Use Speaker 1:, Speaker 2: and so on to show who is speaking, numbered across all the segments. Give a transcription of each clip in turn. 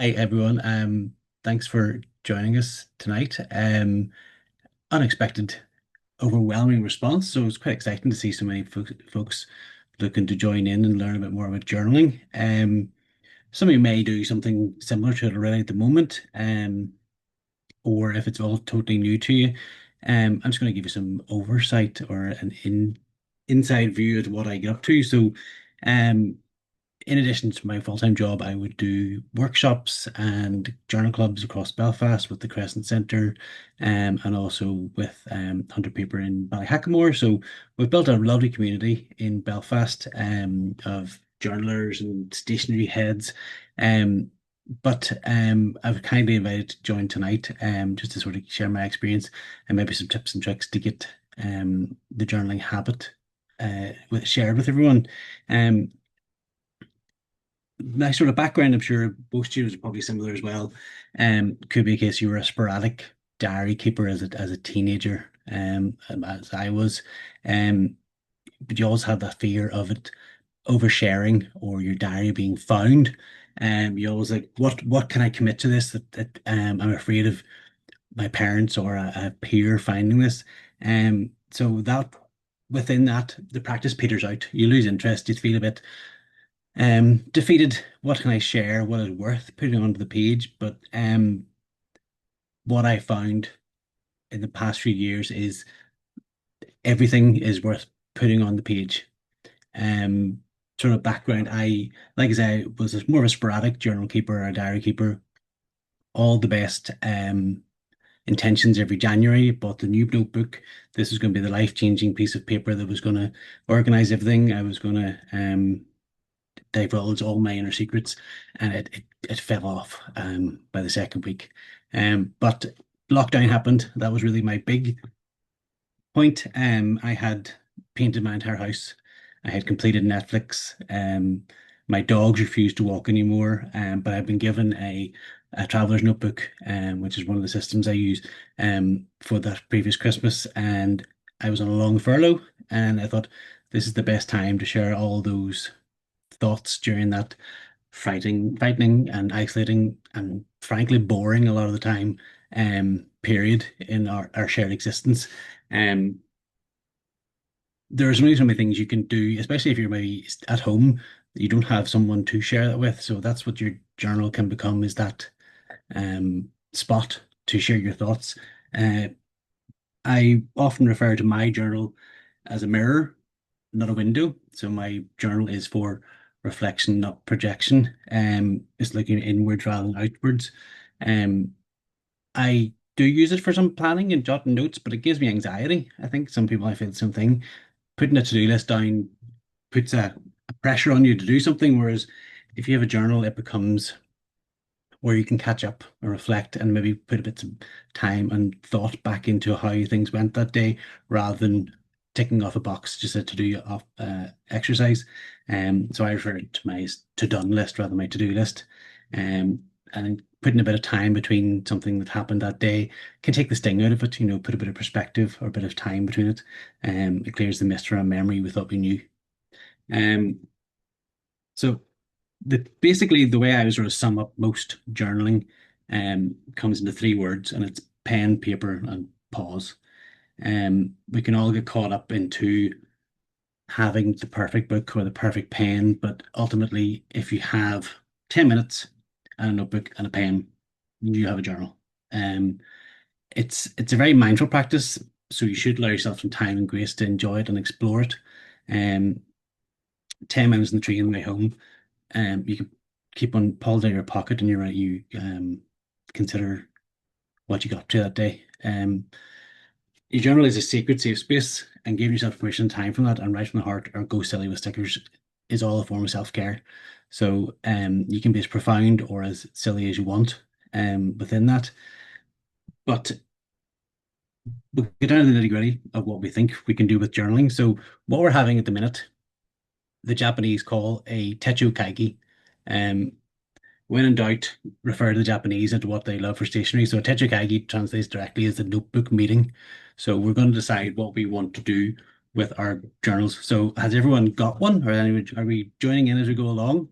Speaker 1: Hey everyone, thanks for joining us tonight. Unexpected, overwhelming response, so it's quite exciting to see so many folks looking to join in and learn a bit more about journaling. Some of you may do something similar to it already at the moment, or if it's all totally new to you, I'm just going to give you some oversight or an inside view of what I get up to. So, um, in addition to my full-time job, I would do workshops and journal clubs across Belfast with the Crescent Centre, and also with Hunter Paper in Ballyhackamore. So we've built a lovely community in Belfast of journalers and stationery heads. I was kindly invited to join tonight just to sort of share my experience and maybe some tips and tricks to get the journaling habit shared with everyone. Um, my sort of background, I'm sure most students are probably similar as well. Could be a case you were a sporadic diary keeper as a teenager, as I was. Um, but you always have that fear of it oversharing or your diary being found. You always like, what can I commit to this that I'm afraid of my parents or a peer finding this. So that within that, the practice peters out. You lose interest. You feel a bit defeated. What can I share? What is worth putting onto the page? But what I found in the past few years is everything is worth putting on the page. Um, Sort of background, like I say, was more of a sporadic journal keeper or a diary keeper. All the best intentions every January. Bought the new notebook. This was going to be the life-changing piece of paper that was going to organize everything. I was going to divulge all my inner secrets, and it fell off by the second week. But lockdown happened. That was really my big point. I had painted my entire house. I had completed Netflix. My dogs refused to walk anymore. But I've been given a traveler's notebook, which is one of the systems I use for that previous Christmas. And I was on a long furlough, and I thought this is the best time to share all those thoughts during that frightening and isolating and frankly boring a lot of the time period in our shared existence. Um, there's only so many things you can do, especially if you're maybe at home, you don't have someone to share that with. So that's what your journal can become, is that spot to share your thoughts. Uh, I often refer to my journal as a mirror, not a window. So my journal is for reflection, not projection. It's looking inwards rather than outwards. Um, I do use it for some planning and jotting notes, but it gives me anxiety. I think some people I feel the same thing. Putting a to-do list down puts a pressure on you to do something, whereas if you have a journal, it becomes where you can catch up and reflect and maybe put a bit of time and thought back into how things went that day rather than ticking off a box, just a to-do off exercise. So I refer it to my to-done list rather than my to-do list. And putting a bit of time between something that happened that day can take the sting out of it, put a bit of perspective or a bit of time between it. It clears the mist around memory we thought we knew. Um, so basically the way I would sort of sum up most journaling comes into three words, and it's pen, paper, and pause. We can all get caught up into having the perfect book or the perfect pen, but ultimately, if you have 10 minutes and a notebook and a pen, you have a journal. Um, it's a very mindful practice, so you should allow yourself some time and grace to enjoy it and explore it. Um, 10 minutes in the train on the way home, you can keep on pulled out of your pocket and you're right, you consider what you got up to that day. Your journal is a sacred safe space, and giving yourself permission and time from that and write from the heart or go silly with stickers is all a form of self-care. So you can be as profound or as silly as you want within that. But we'll get down to the nitty-gritty of what we think we can do with journaling. So what we're having at the minute, the Japanese call a techo kaigi. Um, When in doubt, refer to the Japanese and to what they love for stationery. So a Techukagi translates directly as the notebook meeting. So we're going to decide what we want to do with our journals. So has everyone got one? Or are we joining in as we go along?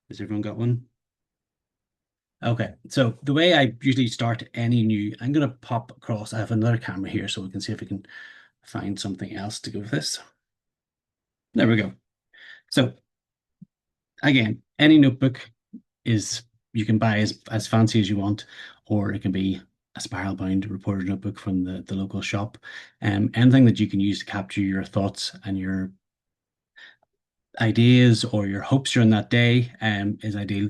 Speaker 1: Has everyone got one? Okay, so the way I usually start any new, I'm going to pop across. I have another camera here so we can see if we can find something else to go with this. There we go. So again, any notebook is you can buy as fancy as you want, or it can be a spiral bound reporter notebook from the local shop. Anything that you can use to capture your thoughts and your ideas or your hopes during that day is ideal.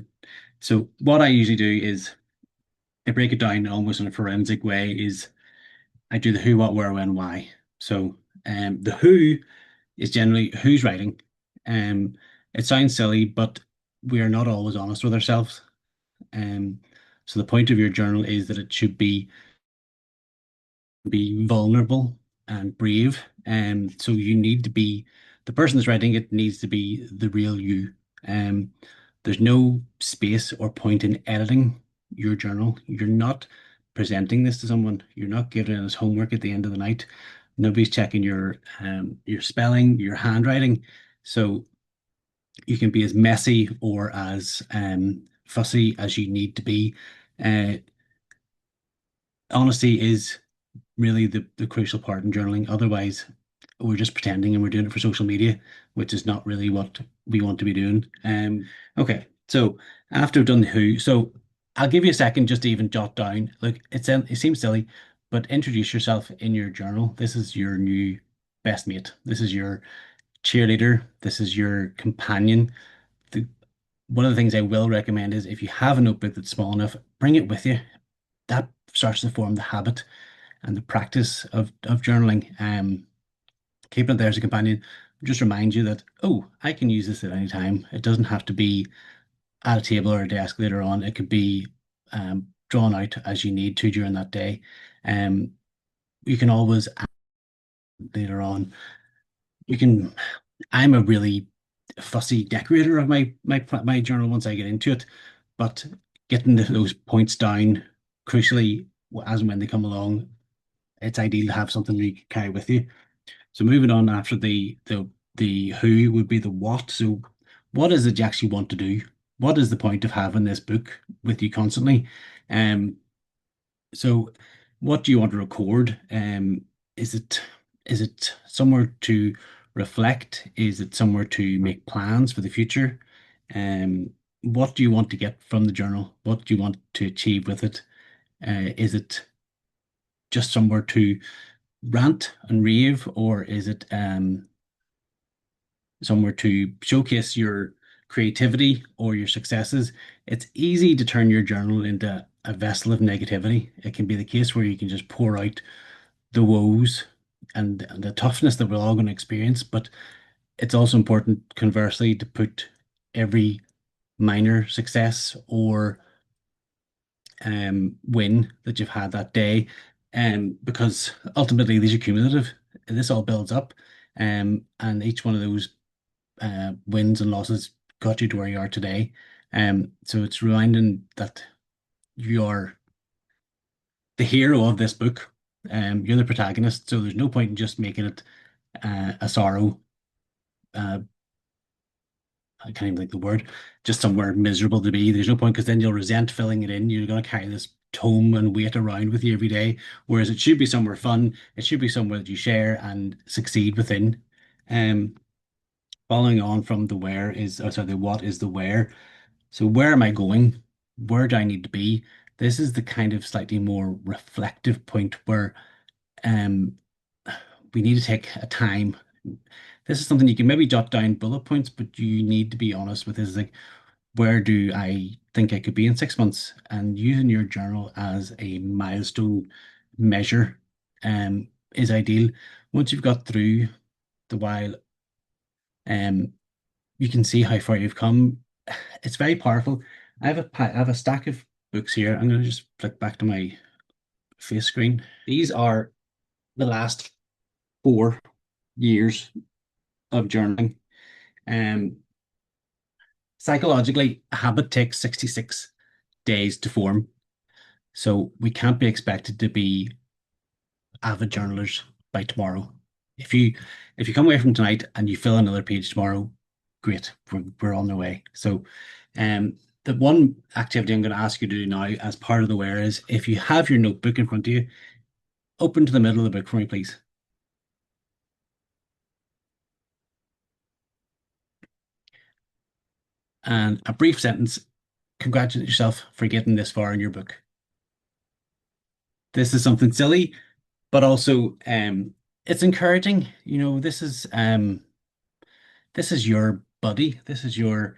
Speaker 1: So what I usually do is I break it down almost in a forensic way is I do the who, what, where, when, why. So the who is generally who's writing. Um, it sounds silly, but we are not always honest with ourselves. Um, so the point of your journal is that it should be vulnerable and brave. So you need to be the person that's writing it needs to be the real you. Um, there's no space or point in editing your journal. You're not presenting this to someone. You're not giving it as homework at the end of the night. Nobody's checking your spelling, your handwriting. So you can be as messy or as fussy as you need to be. Uh, Honesty is really the crucial part in journaling. Otherwise, we're just pretending and we're doing it for social media, which is not really what we want to be doing. Okay, so after I've done the who, so I'll give you a second just to even jot down. Look, it seems silly, but introduce yourself in your journal. This is your new best mate. This is your cheerleader. This is your companion. The, One of the things I will recommend is if you have a notebook that's small enough, bring it with you. That starts to form the habit and the practice of journaling. Keeping it there as a companion just reminds you that, oh, I can use this at any time. It doesn't have to be at a table or a desk later on. It could be drawn out as you need to during that day. Um, you can always add later on. You can. I'm a really fussy decorator of my journal once I get into it, but getting those points down, crucially, as and when they come along, it's ideal to have something that you can carry with you. So moving on after the who would be the what. So what is it you actually want to do? What is the point of having this book with you constantly? Um, so what do you want to record? Is it is it somewhere to reflect? Is it somewhere to make plans for the future? What do you want to get from the journal? What do you want to achieve with it? Is it just somewhere to rant and rave, or is it somewhere to showcase your creativity or your successes? It's easy to turn your journal into a vessel of negativity. It can be the case where you can just pour out the woes and the toughness that we're all going to experience, but it's also important, conversely, to put every minor success or win that you've had that day, because ultimately these are cumulative. This all builds up, and each one of those wins and losses got you to where you are today. So it's reminding that you're the hero of this book. You're the protagonist, so there's no point in just making it a sorrow. Uh, I can't even think the word. Just somewhere miserable to be. There's no point because then you'll resent filling it in. You're going to carry this tome and weight around with you every day. Whereas it should be somewhere fun. It should be somewhere that you share and succeed within. Um, Following on from the where is, oh, sorry, the what is the where. So where am I going? Where do I need to be? This is the kind of slightly more reflective point where um we need to take a time. This is something you can maybe jot down bullet points, but you need to be honest with this. Like, where do I think I could be in 6 months? And using your journal as a milestone measure is ideal. Once you've got through the while, um, you can see how far you've come. It's very powerful. I have a stack of books here. I'm going to just flick back to my face screen. These are the last 4 years of journaling. Um, Psychologically, a habit takes 66 days to form. So we can't be expected to be avid journalers by tomorrow. If you if you come away from tonight and you fill another page tomorrow, great. We're on our way. So The one activity I'm going to ask you to do now as part of the wear is if you have your notebook in front of you, open to the middle of the book for me, please. And a brief sentence. Congratulate yourself for getting this far in your book. This is something silly, but also it's encouraging. This is your buddy. This is your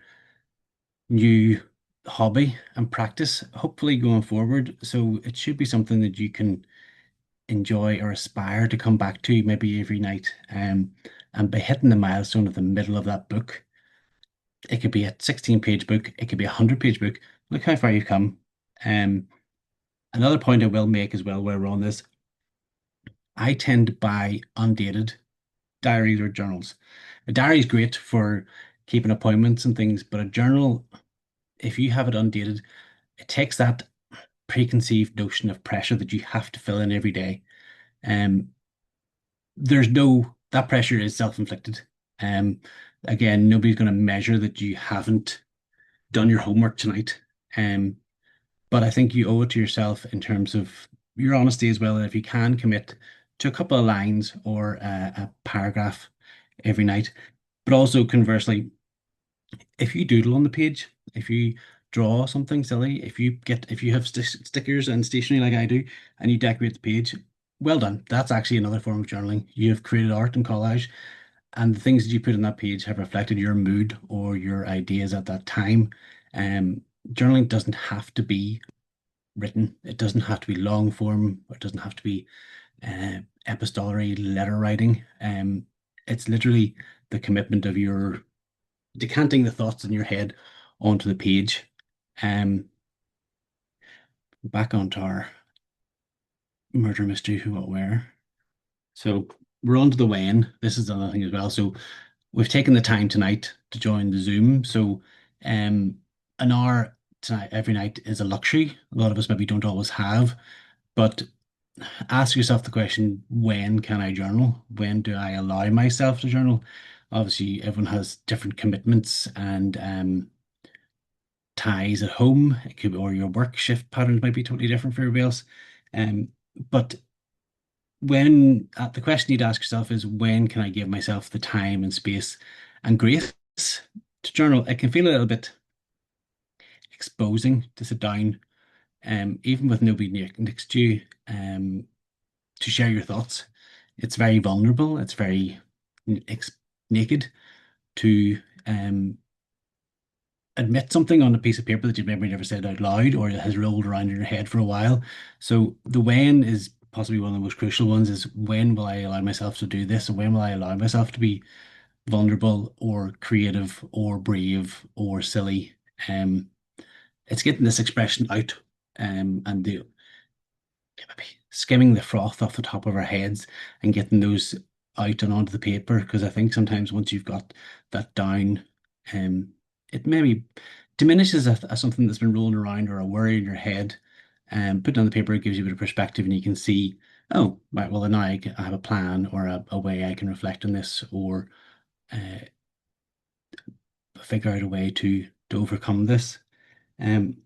Speaker 1: new hobby and practice, hopefully going forward. So it should be something that you can enjoy or aspire to come back to maybe every night. And by hitting the milestone at the middle of that book, it could be a 16-page book, it could be a 100-page book. Look how far you've come. Um, Another point I will make as well while we're on this, I tend to buy undated diaries or journals. A diary is great for keeping appointments and things, but a journal, if you have it undated, it takes that preconceived notion of pressure that you have to fill in every day. Um, there's no That pressure is self-inflicted. Um, Again, nobody's going to measure that you haven't done your homework tonight. But I think you owe it to yourself in terms of your honesty as well. And if you can commit to a couple of lines or a paragraph every night, but also conversely, if you doodle on the page, if you draw something silly, if you have stickers and stationery like I do, and you decorate the page, well done. That's actually another form of journaling. You have created art and collage, and the things that you put in that page have reflected your mood or your ideas at that time. Journaling doesn't have to be written. It doesn't have to be long form. It doesn't have to be epistolary letter writing. It's literally the commitment of your decanting the thoughts in your head onto the page. Um, Back onto our murder mystery, who, what, where. So we're on to the when. This is another thing as well. So we've taken the time tonight to join the Zoom. So an hour tonight every night is a luxury. A lot of us maybe don't always have, but ask yourself the question, when can I journal? When do I allow myself to journal? Obviously, everyone has different commitments and ties at home. It could, or your work shift patterns might be totally different for everybody else. Um, but the question you'd ask yourself is, when can I give myself the time and space and grace to journal? It can feel a little bit exposing to sit down, even with nobody next to you, to share your thoughts. It's very vulnerable. It's very naked to admit something on a piece of paper that you've maybe never said out loud or it has rolled around in your head for a while. So the when is possibly one of the most crucial ones, is when will I allow myself to do this? And when will I allow myself to be vulnerable or creative or brave or silly? It's getting this expression out, and maybe skimming the froth off the top of our heads and getting those out and onto the paper. Because I think sometimes once you've got that down, it maybe diminishes something that's been rolling around or a worry in your head. Putting on the paper, it gives you a bit of perspective and you can see, oh, right, well, now I have a plan or a way I can reflect on this, or uh, figure out a way to overcome this. Um,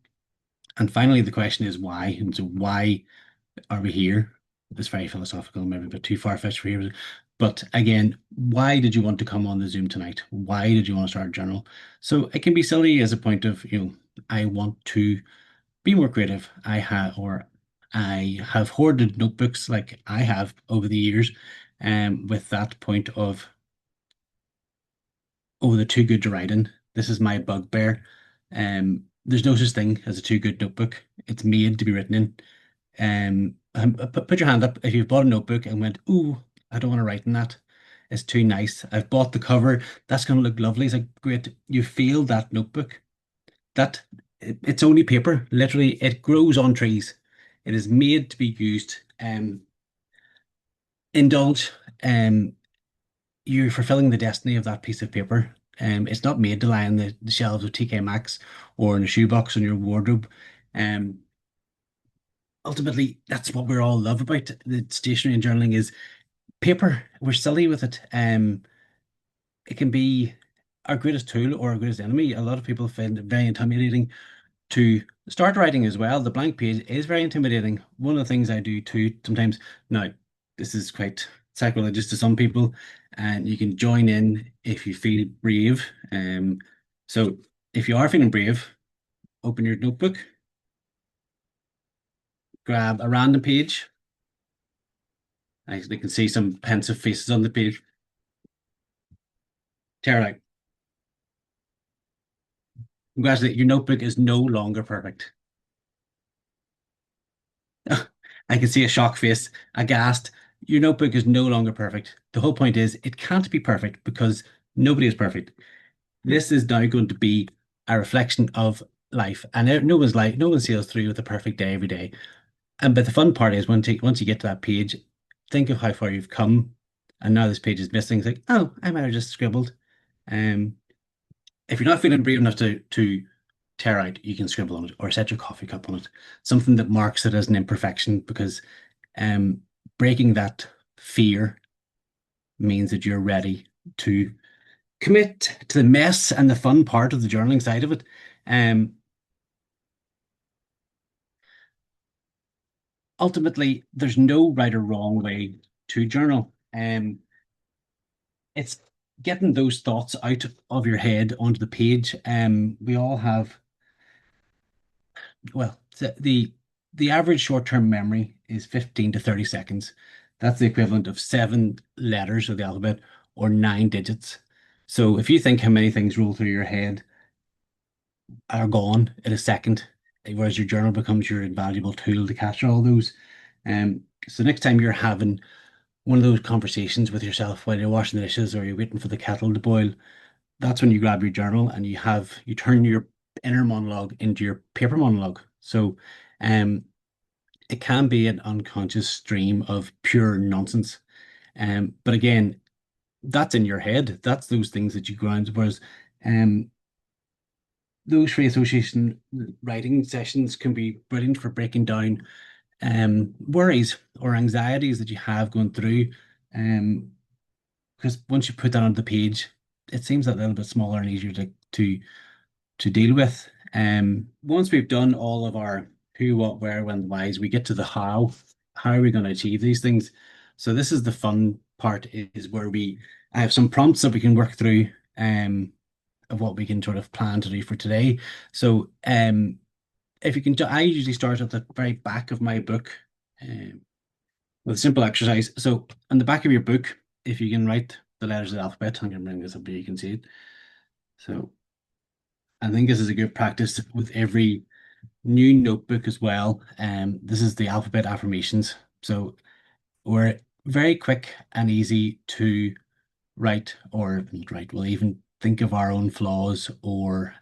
Speaker 1: and finally, the question is why. And so, why are we here? It's very philosophical, maybe a bit too far-fetched for here. But again, why did you want to come on the Zoom tonight? Why did you want to start a journal? So it can be silly as a point of, I want to be more creative. I have hoarded notebooks like I have over the years, with that point of, oh, they're too good to write in. This is my bugbear. There's no such thing as a too good notebook. It's made to be written in. Put your hand up if you've bought a notebook and went, "Ooh, I don't want to write in that. It's too nice. I've bought the cover. That's going to look lovely." It's like, great. You feel that notebook. It's only paper. Literally, it grows on trees. It is made to be used. Indulge. You're fulfilling the destiny of that piece of paper. It's not made to lie on the shelves of TK Maxx or in a shoebox in your wardrobe. Um, Ultimately, that's what we're all love about the stationery and journaling is paper. We're silly with it. It can be our greatest tool or our greatest enemy. A lot of people find it very intimidating to start writing as well, the blank page is very intimidating. One of the things I do too sometimes, now, this is quite sacrilegious to some people, and you can join in if you feel brave. So if you are feeling brave, open your notebook, grab a random page. I actually can see some pensive faces on the page. Tear it out. Congratulations, your notebook is no longer perfect. I can see a shock face, aghast. Your notebook is no longer perfect. The whole point is it can't be perfect because nobody is perfect. This is now going to be a reflection of life, and no one sails through with a perfect day every day. And but the fun part is once you get to that page, think of how far you've come, and now this page is missing. It's like, oh, I might have just scribbled. Um, if you're not feeling brave enough to tear out, you can scribble on it or set your coffee cup on it. Something that marks it as an imperfection because um, breaking that fear means that you're ready to commit to the mess and the fun part of the journaling side of it. Um, Ultimately, there's no right or wrong way to journal. It's getting those thoughts out of your head onto the page. We all have, well, the average short-term memory is 15 to 30 seconds. That's the equivalent of 7 letters of the alphabet or 9 digits. So if you think how many things roll through your head are gone in a second, whereas your journal becomes your invaluable tool to capture all those. So next time you're having one of those conversations with yourself while you're washing the dishes or you're waiting for the kettle to boil, that's when you grab your journal and you turn your inner monologue into your paper monologue. So um it can be an unconscious stream of pure nonsense. But again, that's in your head. That's those things that you ground. Whereas um those free association writing sessions can be brilliant for breaking down worries or anxieties that you have going through. Um, because once you put that on the page, it seems a little bit smaller and easier to deal with. Once we've done all of our who, what, where, when, whys, we get to the how. How are we going to achieve these things? So this is the fun part, is where I have some prompts that we can work through of what we can sort of plan to do for today. So if you can, I usually start at the very back of my book um, with a simple exercise. So on the back of your book, if you can write the letters of the alphabet, I'm going to bring this up here, you can see it. So I think this is a good practice with every new notebook as well. This is the alphabet affirmations. So we're very quick and easy to write or not write. We'll even think of our own flaws or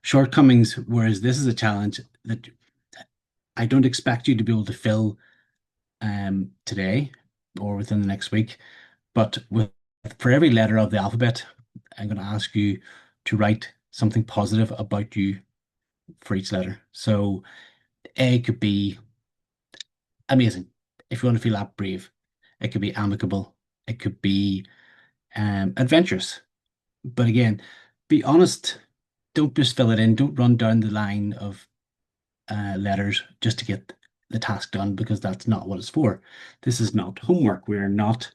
Speaker 1: shortcomings. Whereas this is a challenge that I don't expect you to be able to fill today or within the next week. But for every letter of the alphabet, I'm going to ask you to write something positive about you for each letter. So A could be amazing if you want to feel that brave. It could be amicable. It could be adventurous. But again, be honest. Don't just fill it in. Don't run down the line of letters just to get the task done because that's not what it's for. This is not homework. We're not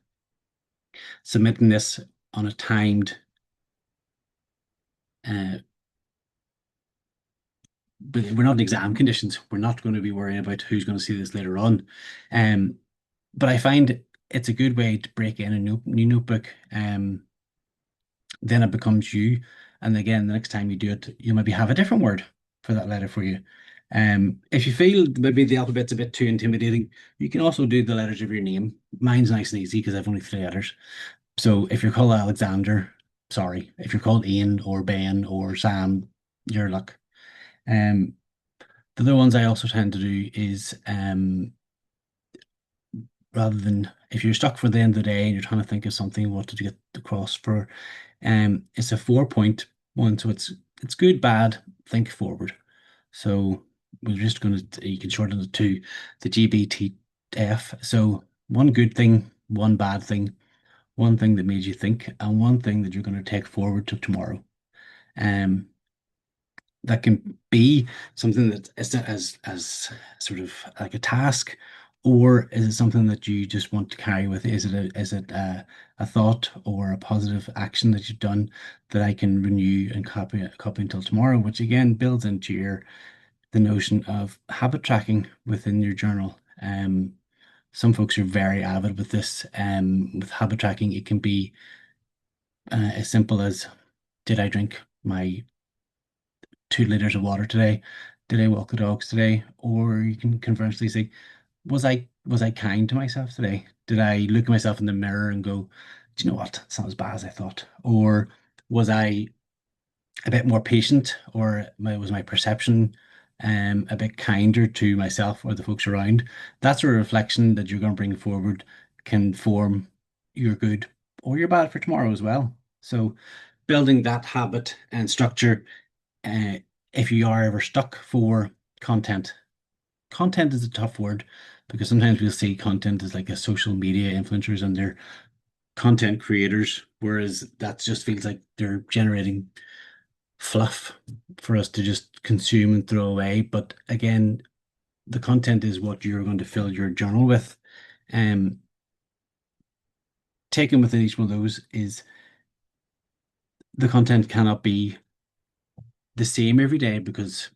Speaker 1: submitting this on a timed uh, but we're not in exam conditions. We're not going to be worrying about who's going to see this later on. Um, but I find it's a good way to break in a new notebook. Then it becomes you. And again, the next time you do it, you maybe have a different word for that letter for you. If you feel maybe the alphabet's a bit too intimidating, you can also do the letters of your name. Mine's nice and easy because I've only 3 letters. So if you're called Alexander, sorry. If you're called Ian or Ben or Sam, your luck. Um, the other ones I also tend to do is rather than if you're stuck for the end of the day and you're trying to think of something you wanted to get across for, it's a 4 point one. So it's good, bad, think forward. So we're just going to, you can shorten it to the GBTF. So one good thing, one bad thing, one thing that made you think, and one thing that you're going to take forward to tomorrow. Um, that can be something that is as sort of like a task, or is it something that you just want to carry with? Is it a thought or a positive action that you've done that I can renew and copy until tomorrow, which again builds into your the notion of habit tracking within your journal. Some folks are very avid with this. With habit tracking, it can be as simple as, did I drink my 2 liters of water today? Did I walk the dogs today? Or you can conversely say, was I kind to myself today? Did I look at myself in the mirror and go, do you know what? It's not as bad as I thought? Or was I a bit more patient, or was my perception a bit kinder to myself or the folks around? That sort of reflection that you're going to bring forward can form your good or your bad for tomorrow as well. So building that habit and structure, uh, if you are ever stuck for content. Content is a tough word because sometimes we'll see content as like a social media influencers and they're content creators, whereas that just feels like they're generating fluff for us to just consume and throw away. But again, the content is what you're going to fill your journal with. Um, Taken within each one of those is the content cannot be the same every day because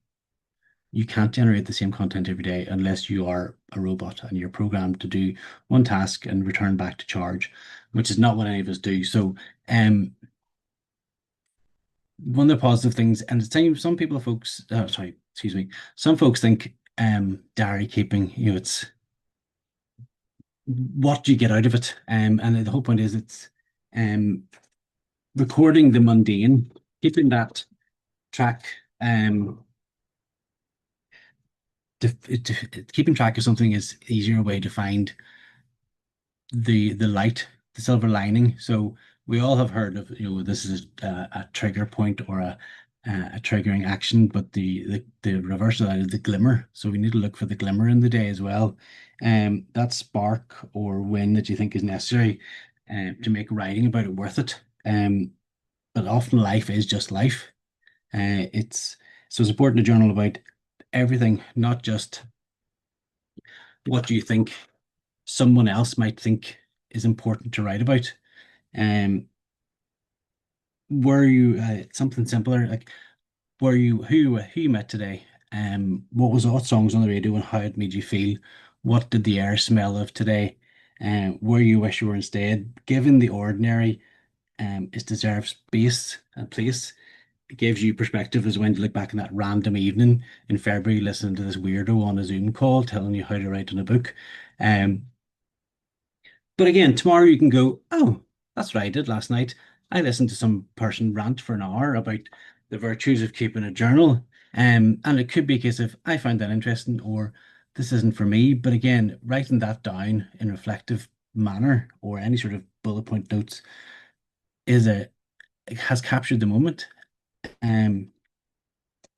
Speaker 1: you can't generate the same content every day unless you are a robot and you're programmed to do one task and return back to charge, which is not what any of us do. So, one of the positive things, and it's time some people, folks, sorry, excuse me, some folks think diary keeping, it's what do you get out of it? And the whole point is it's um recording the mundane, keeping that track, keeping track of something is easier way to find the light, the silver lining. So we all have heard of, this is a trigger point or a triggering action, but the reverse of that is the glimmer. So we need to look for the glimmer in the day as well. That spark or win that you think is necessary to make writing about it worth it. But often life is just life. It's so it's important to journal about everything, not just what you think someone else might think is important to write about. Um, were you something simpler like were you who you met today? What songs on the radio and how it made you feel? What did the air smell of today? Where you wish you were instead? Given the ordinary, is deserves space and place. It gives you perspective as when you look back in that random evening in February, listening to this weirdo on a Zoom call telling you how to write in a book. Um, But again, tomorrow you can go, oh, that's what I did last night. I listened to some person rant for an hour about the virtues of keeping a journal. And it could be a case of I find that interesting or this isn't for me. But again, writing that down in reflective manner or any sort of bullet point notes is it has captured the moment. Um,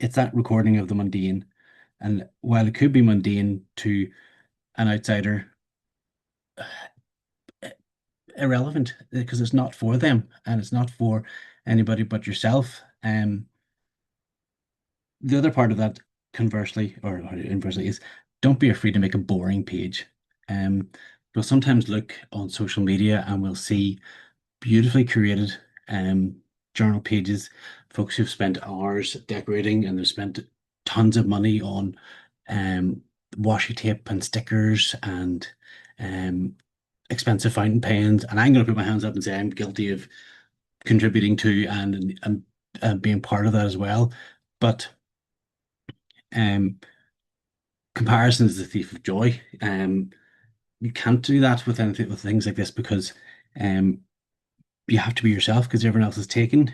Speaker 1: it's that recording of the mundane. And while it could be mundane to an outsider, irrelevant because it's not for them and it's not for anybody but yourself. The other part of that, conversely or inversely, is don't be afraid to make a boring page. Um, we'll sometimes look on social media and we'll see beautifully curated journal pages, folks who've spent hours decorating and they've spent tons of money on um, washi tape and stickers and um, expensive fountain pens. And I'm going to put my hands up and say I'm guilty of contributing to and being part of that as well. But um, comparison is the thief of joy. You can't do that with anything with things like this because um, you have to be yourself because everyone else is taken.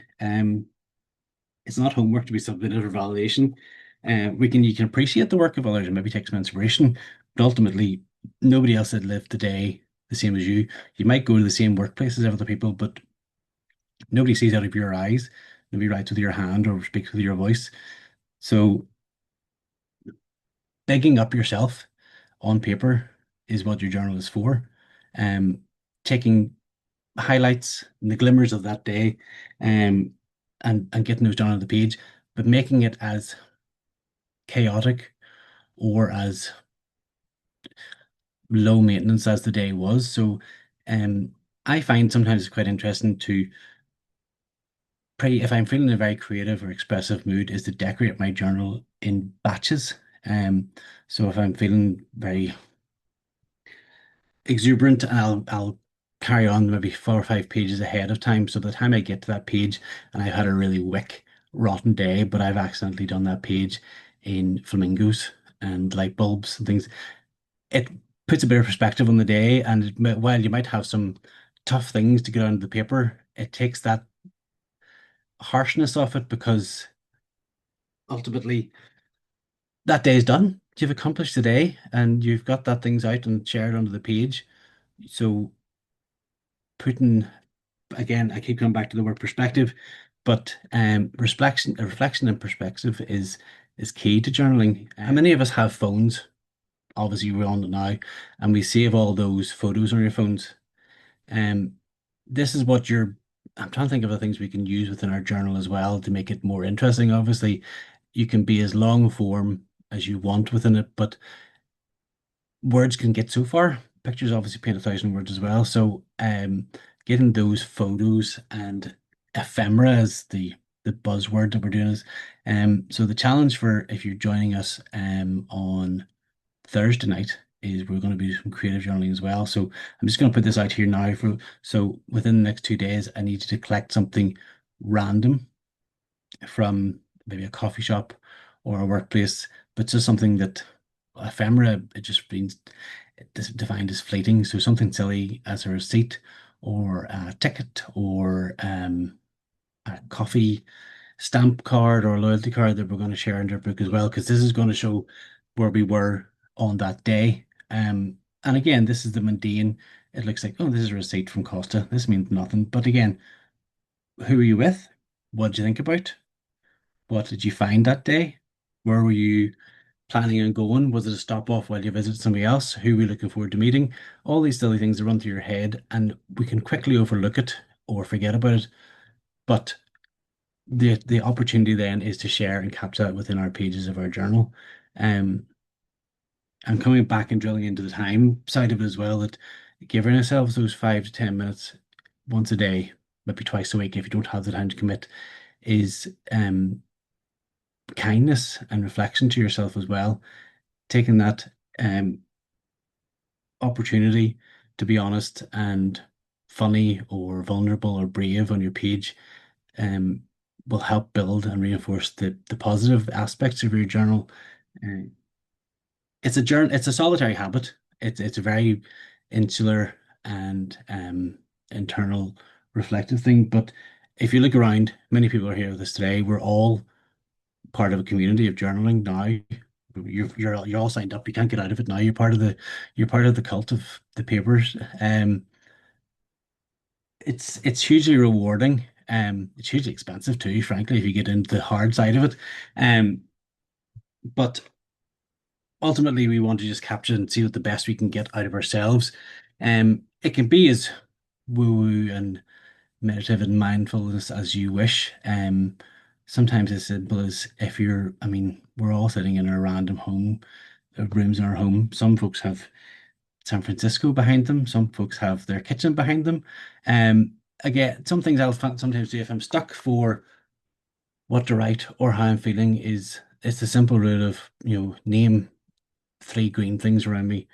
Speaker 1: It's not homework to be submitted for validation. You can appreciate the work of others and maybe take some inspiration, but ultimately nobody else had lived the day the same as you. You might go to the same workplace as other people, but nobody sees out of your eyes. Nobody writes with your hand or speaks with your voice. So bigging up yourself on paper is what your journal is for. Um, Taking highlights and the glimmers of that day, um, and getting those down on the page. but making it as chaotic or as low maintenance as the day was. So um, I find sometimes it's quite interesting to pray if I'm feeling a very creative or expressive mood, is to decorate my journal in batches. Um, so if I'm feeling very exuberant, I'll carry on maybe 4 or 5 pages ahead of time. So by the time I get to that page and I've had a really wick, rotten day, but I've accidentally done that page in flamingos and light bulbs and things, it puts a bit of perspective on the day. And while you might have some tough things to get onto the paper, it takes that harshness off it because ultimately that day is done. You've accomplished the day and you've got that things out and shared onto the page. So putting again, I keep coming back to the word perspective, but reflection and perspective is key to journaling. And many of us have phones. Obviously, we're on it now, and we save all those photos on your phones. Um, this is what you're. I'm trying to think of the things we can use within our journal as well to make it more interesting. Obviously, you can be as long form as you want within it, but words can get so far. Pictures obviously paint 1,000 words as well. So getting those photos and ephemera is the buzzword that we're doing is so the challenge for if you're joining us on Thursday night is we're going to do some creative journaling as well. So I'm just going to put this out here now for so within the next 2 days, I need you to collect something random from maybe a coffee shop or a workplace, but just something that ephemera, it just means it's defined as fleeting. So something silly as a receipt or a ticket or a coffee stamp card or a loyalty card that we're going to share in our book as well, because this is going to show where we were on that day. And again, this is the mundane. It looks like, oh, this is a receipt from Costa. This means nothing. But again, who are you with? What did you think about? What did you find that day? Where were you planning on going? Was it a stop off while you visit somebody else? Who were you looking forward to meeting? All these silly things that run through your head, and we can quickly overlook it or forget about it. But the opportunity then is to share and capture that within our pages of our journal. Um, and coming back and drilling into the time side of it as well, that giving ourselves those 5 to 10 minutes once a day, maybe twice a week if you don't have the time to commit, is kindness and reflection to yourself as well. Taking that um, opportunity to be honest and funny or vulnerable or brave on your page um, will help build and reinforce the positive aspects of your journal. Uh, it's a journal, it's a solitary habit. It's a very insular and internal reflective thing. But if you look around, many people are here with us today. We're all part of a community of journaling now. You're all signed up. You can't get out of it now. You're part of the cult of the papers. It's hugely rewarding. It's hugely expensive too, frankly, if you get into the hard side of it. Um, but ultimately, we want to just capture and see what the best we can get out of ourselves. It can be as woo-woo and meditative and mindfulness as you wish. Sometimes as simple as if you're, I mean, we're all sitting in our random home, rooms in our home. Some folks have San Francisco behind them. Some folks have their kitchen behind them. Um, Again, some things I'll sometimes do if I'm stuck for what to write or how I'm feeling is it's the simple rule of, name 3 green things around me,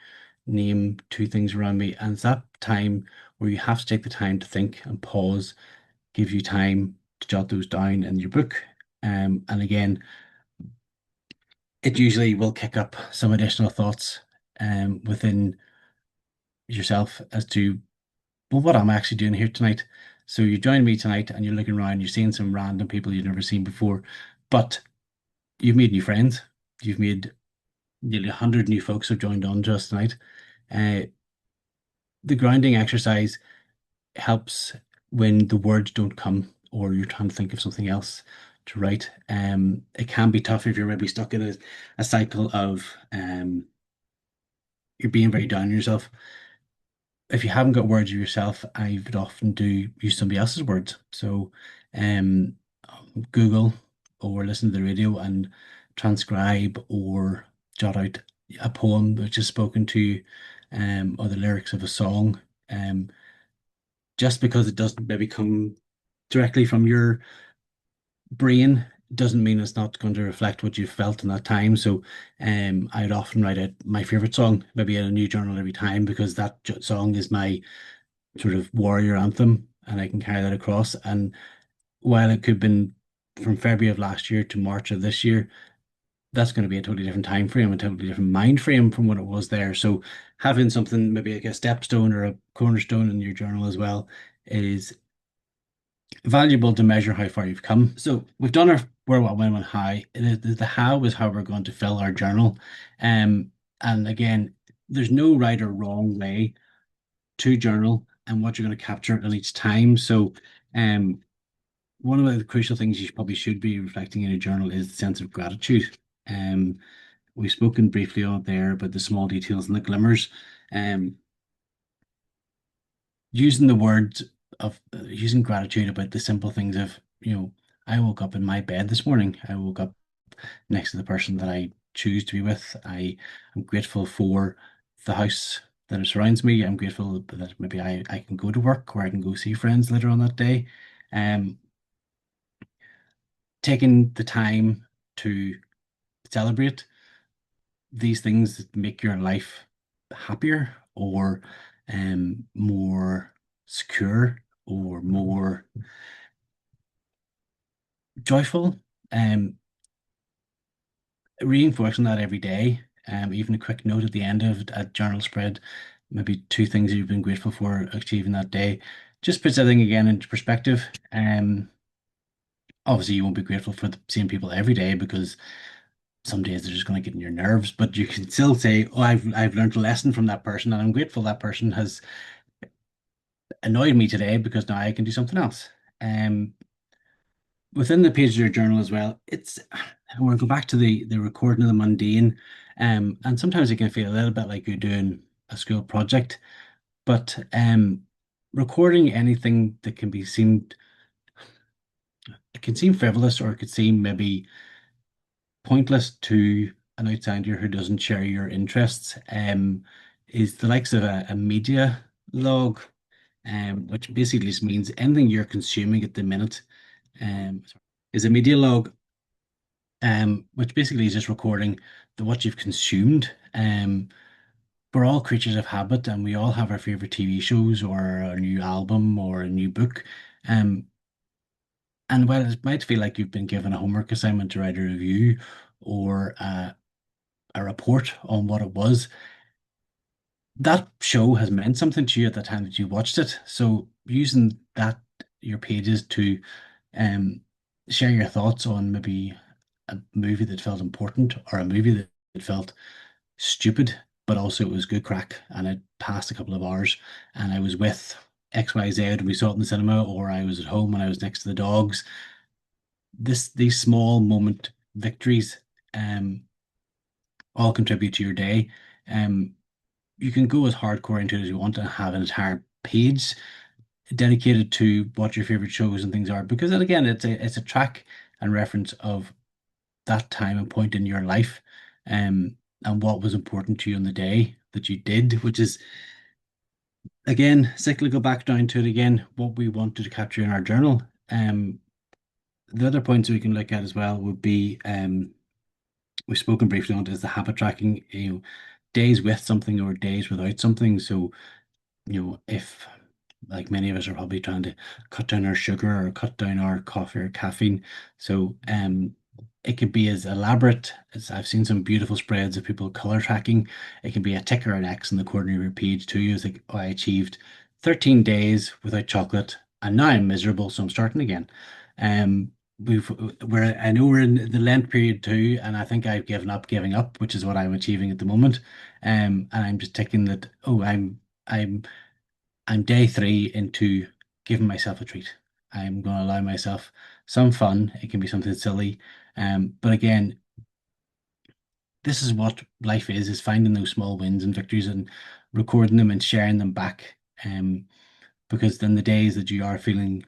Speaker 1: name 2 things around me, and it's that time where you have to take the time to think and pause, give you time to jot those down in your book. And again, it usually will kick up some additional thoughts within yourself as to, well, what am I actually doing here tonight? So you join me tonight and you're looking around, you're seeing some random people you've never seen before, but you've made new friends. You've made nearly 100 new folks have joined on just tonight. Uh, the grounding exercise helps when the words don't come or you're trying to think of something else to write. It can be tough if you're maybe stuck in a cycle of you're being very down on yourself. If you haven't got words of yourself, I would often do use somebody else's words. So um, Google or listen to the radio and transcribe or jot out a poem which is spoken to you, or the lyrics of a song. Um, just because it doesn't maybe come directly from your brain doesn't mean it's not going to reflect what you felt in that time. So I'd often write out my favorite song, maybe in a new journal every time, because that song is my sort of warrior anthem, and I can carry that across. And while it could have been from February of last year to March of this year, that's going to be a totally different time frame, a totally different mind frame from what it was there. So having something maybe like a stepstone or a cornerstone in your journal as well is valuable to measure how far you've come. So we've done our where, what, when, how. The how is how we're going to fill our journal. And again, there's no right or wrong way to journal and what you're going to capture at each time. So um, one of the crucial things you probably should be reflecting in a journal is the sense of gratitude. Um, we've spoken briefly on it there about the small details and the glimmers. Um, using the words of using gratitude about the simple things of, I woke up in my bed this morning. I woke up next to the person that I choose to be with. I am grateful for the house that surrounds me. I'm grateful that maybe I can go to work or I can go see friends later on that day. Um, taking the time to celebrate these things that make your life happier or more secure or more joyful. Um, Reinforcing that every day. Even a quick note at the end of a journal spread, maybe two things you've been grateful for achieving that day, just puts everything again into perspective. Obviously, you won't be grateful for the same people every day because some days they're just going to get in your nerves, but you can still say, "Oh, I've learned a lesson from that person, and I'm grateful that person has annoyed me today because now I can do something else." Um, Within the page of your journal as well, we'll go back to the recording of the mundane, and sometimes it can feel a little bit like you're doing a school project, but recording anything that can be seemed it can seem frivolous or it could seem maybe pointless to an outsider who doesn't share your interests, is the likes of a media log, which basically just means anything you're consuming at the minute, um, is a media log, which basically is just recording what you've consumed. We're all creatures of habit, and we all have our favorite TV shows or a new album or a new book. Um, and while it might feel like you've been given a homework assignment to write a review or a report on what it was, that show has meant something to you at the time that you watched it. So using that your pages to um share your thoughts on maybe a movie that felt important or a movie that felt stupid, but also it was good crack and it passed a couple of hours and I was with XYZ and we saw it in the cinema, or I was at home and I was next to the dogs. These small moment victories um all contribute to your day. Um you can go as hardcore into it as you want and have an entire page dedicated to what your favorite shows and things are, because then again it's a track and reference of that time and point in your life, and what was important to you on the day that you did, which is again cyclical back down to it again what we wanted to capture in our journal. The other points we can look at as well would be, we've spoken briefly on it, is the habit tracking, days with something or days without something. So if, like many of us are probably trying to cut down our sugar or cut down our coffee or caffeine. So it could be as elaborate as, I've seen some beautiful spreads of people color tracking. It can be a tick or an X in the corner of your page too. It's like, oh, I achieved 13 days without chocolate and now I'm miserable, so I'm starting again. I know we're in the Lent period too, and I think I've given up giving up, which is what I'm achieving at the moment. And I'm just ticking that, oh, I'm I'm day three into giving myself a treat. I'm going to allow myself some fun. It can be something silly. But again, this is what life is finding those small wins and victories and recording them and sharing them back. Because then the days that you are feeling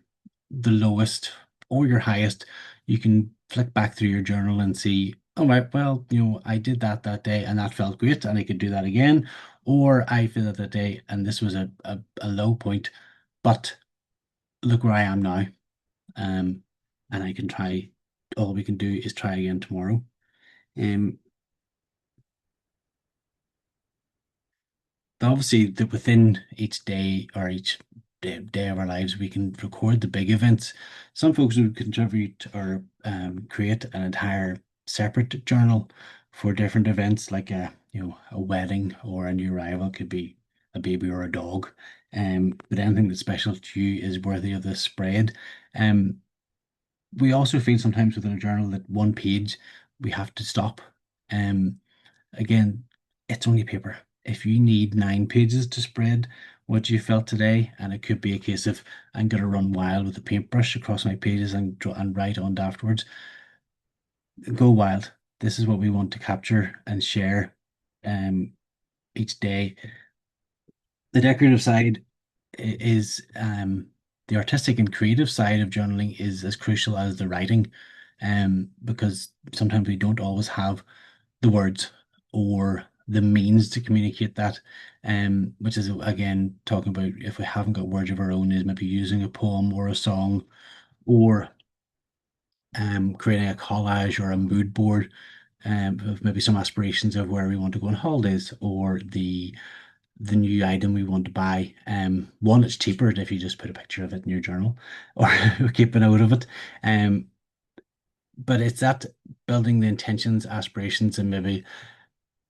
Speaker 1: the lowest or your highest, you can flick back through your journal and see, all right, well, I did that that day and that felt great and I could do that again. Or I feel that day and this was a low point, but look where I am now. Um, and I can try, all we can do is try again tomorrow. Um, obviously, within each day or each day of our lives, we can record the big events. Some folks would contribute or create an entire separate journal for different events, like a wedding or a new arrival, could be a baby or a dog. But anything that's special to you is worthy of this spread. Um, we also feel sometimes within a journal that one page we have to stop. Um, Again, it's only paper. If you need 9 pages to spread what you felt today, and it could be a case of I'm going to run wild with a paintbrush across my pages and draw and write on afterwards, go wild. This is what we want to capture and share um, each day. The decorative side is the artistic and creative side of journaling is as crucial as the writing, because sometimes we don't always have the words or the means to communicate that, which is again talking about if we haven't got words of our own, is maybe using a poem or a song or creating a collage or a mood board of maybe some aspirations of where we want to go on holidays or the new item we want to buy. One, it's cheaper if you just put a picture of it in your journal or keep a note of it. Um, but it's that building the intentions, aspirations, and maybe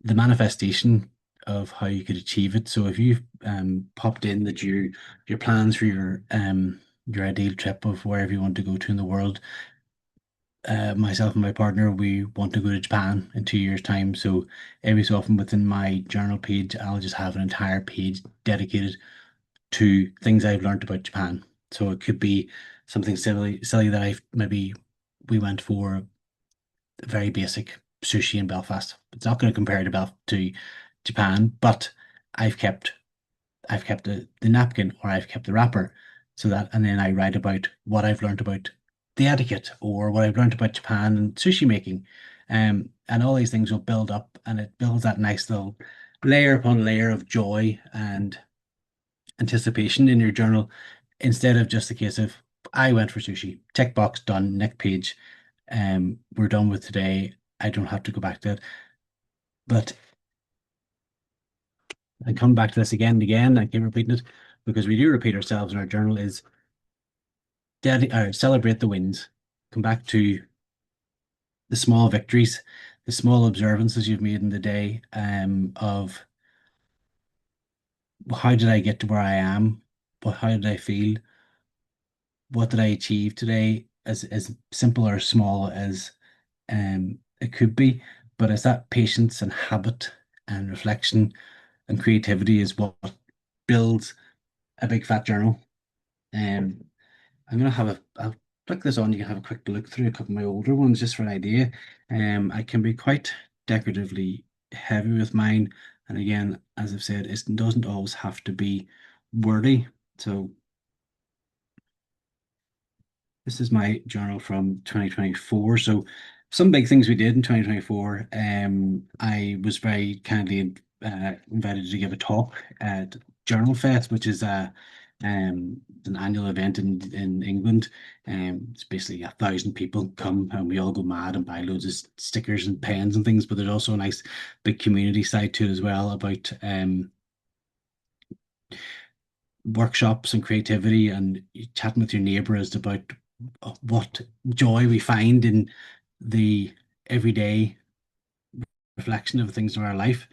Speaker 1: the manifestation of how you could achieve it. So if you've popped in that your plans for your ideal trip of wherever you want to go to in the world, myself and my partner, we want to go to Japan in 2 years' time. So every so often within my journal page, I'll just have an entire page dedicated to things I've learned about Japan. So it could be something silly that I've maybe we went for very basic sushi in Belfast. It's not going to compare to Japan, but I've kept the napkin or I've kept the wrapper so that and then I write about what I've learned about the etiquette or what I've learned about Japan and sushi making. And all these things will build up and it builds that nice little layer upon layer of joy and anticipation in your journal instead of just a case of I went for sushi, check box done, next page. We're done with today. I don't have to go back to it. But I come back to this again and again. I keep repeating it because we do repeat ourselves in our journal is celebrate the wins. Come back to the small victories, the small observances you've made in the day, of how did I get to where I am? But how did I feel? What did I achieve today? As simple or small as it could be, but it's that patience and habit and reflection and creativity is what builds a big fat journal. Um, I'm gonna I'll click this on. You can have a quick look through a couple of my older ones just for an idea. I can be quite decoratively heavy with mine, and again, as I've said, it doesn't always have to be wordy. So this is my journal from 2024. So some big things we did in 2024. I was very kindly invited to give a talk at Journal Fest, which is an annual event in England. It's basically 1,000 people come and we all go mad and buy loads of stickers and pens and things. But there's also a nice big community side to it as well about workshops and creativity and chatting with your neighbours about what joy we find in the everyday reflection of things in our life.